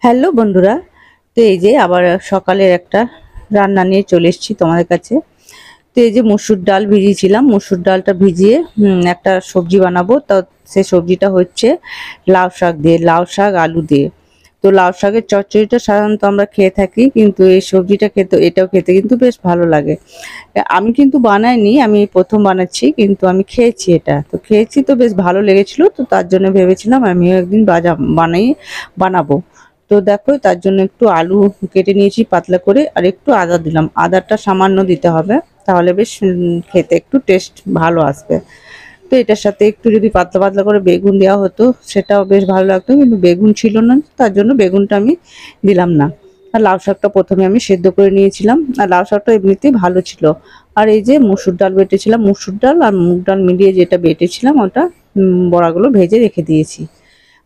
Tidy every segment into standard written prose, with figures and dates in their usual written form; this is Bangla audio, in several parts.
হ্যালো বন্ধুরা, তো এই যে আবার সকালের একটা রান্না নিয়ে চলে এসেছি তোমাদের কাছে। তো এই যে মসুর ডাল ভিজিয়েছিলাম, মসুর ডালটা ভিজিয়ে একটা সবজি বানাবো। তো সেই সবজিটা হচ্ছে লাউ শাক দিয়ে, লাউ শাক আলু দিয়ে। তো লাউ শাকের চচ্চড়িটা সাধারণত আমরা খেয়ে থাকি, কিন্তু এই সবজিটা খেতে, এটাও খেতে কিন্তু বেশ ভালো লাগে। আমি কিন্তু বানাইনি, আমি এই প্রথম বানাচ্ছি, কিন্তু আমি খেয়েছি, এটা তো খেয়েছি, তো বেশ ভালো লেগেছিল। তো তার জন্য ভেবেছিলাম আমিও একদিন বানাবো। তো দেখো, তার জন্য একটু আলু কেটে নিয়েছি পাতলা করে, আর একটু আদা দিলাম। আদাটা সামান্য দিতে হবে, তাহলে বেশ খেতে একটু টেস্ট ভালো আসবে। তো এটার সাথে একটু যদি পাতলা পাতলা করে বেগুন দেওয়া হতো, সেটাও বেশ ভালো লাগতো, কিন্তু বেগুন ছিল না, তার জন্য বেগুনটা আমি দিলাম না। আর লাউ শাকটা প্রথমে আমি সেদ্ধ করে নিয়েছিলাম, আর লাউ শাকটা এমনিতেই ভালো ছিল। আর এই যে মসুর ডাল বেটেছিলাম, মসুর ডাল আর মুগ ডাল মিলিয়ে যেটা বেটেছিলাম, ওটা বড়াগুলো ভেজে রেখে দিয়েছি।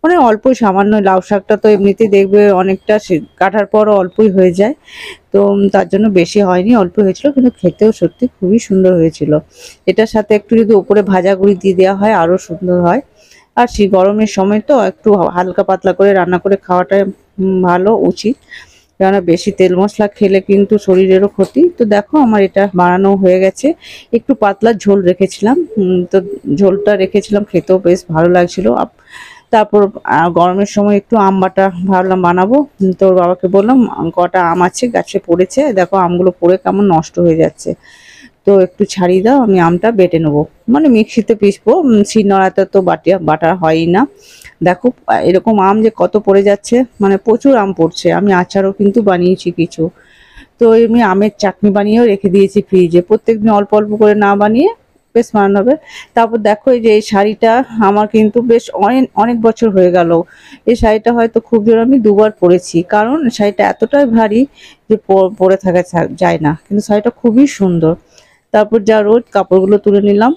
মানে অল্পই, সামান্য। লাউ শাকটা তো এমনিতেই দেখবে অনেকটা কাটার পরও অল্পই হয়ে যায়। তো তার জন্য বেশি হয়নি, অল্প হয়েছিল, কিন্তু খেতেও সত্যি খুবই সুন্দর হয়েছিল। এটার সাথে একটু যদি উপরে ভাজা গুঁড়ি দিয়ে দেওয়া হয়, আরও সুন্দর হয়। আর সেই গরমের সময় তো একটু হালকা পাতলা করে রান্না করে খাওয়াটা ভালো, উচিত। কেননা বেশি তেল মশলা খেলে কিন্তু শরীরেরও ক্ষতি। তো দেখো, আমার এটা বানানো হয়ে গেছে। একটু পাতলা ঝোল রেখেছিলাম, তো ঝোলটা রেখেছিলাম, খেতেও বেশ ভালো লাগছিল। তারপর গরমের সময় একটু আম বাটা ভাবলাম বানাবো। তো বাবাকে বললাম, কটা আম আছে গাছে পড়েছে, দেখো আমগুলো পড়ে কেমন নষ্ট হয়ে যাচ্ছে, তো একটু ছাড়িয়ে দাও, আমি আমটা বেটে নেবো। মানে মিক্সিতে পিসবো, শিলনোড়াতে তো বাটা হয়ই না। দেখো এরকম আম যে কত পড়ে যাচ্ছে, মানে প্রচুর আম পড়ছে। আমি আচারও কিন্তু বানিয়েছি কিছু। তো এমনি আমের চাটনি বানিয়েও রেখে দিয়েছি ফ্রিজে, প্রত্যেকদিন অল্প অল্প করে না বানিয়ে বেশ বানানো হবে। তারপর দেখো, এই যে এই শাড়িটা আমার কিন্তু বেশ অনেক অনেক বছর হয়ে গেল। এই শাড়িটা হয়তো খুব জোর আমি দুবার পরেছি, কারণ শাড়িটা এতটাই ভারী যে পরে থাকা যায় না, কিন্তু শাড়িটা খুবই সুন্দর। তারপর যা রোদ, কাপড়গুলো তুলে নিলাম,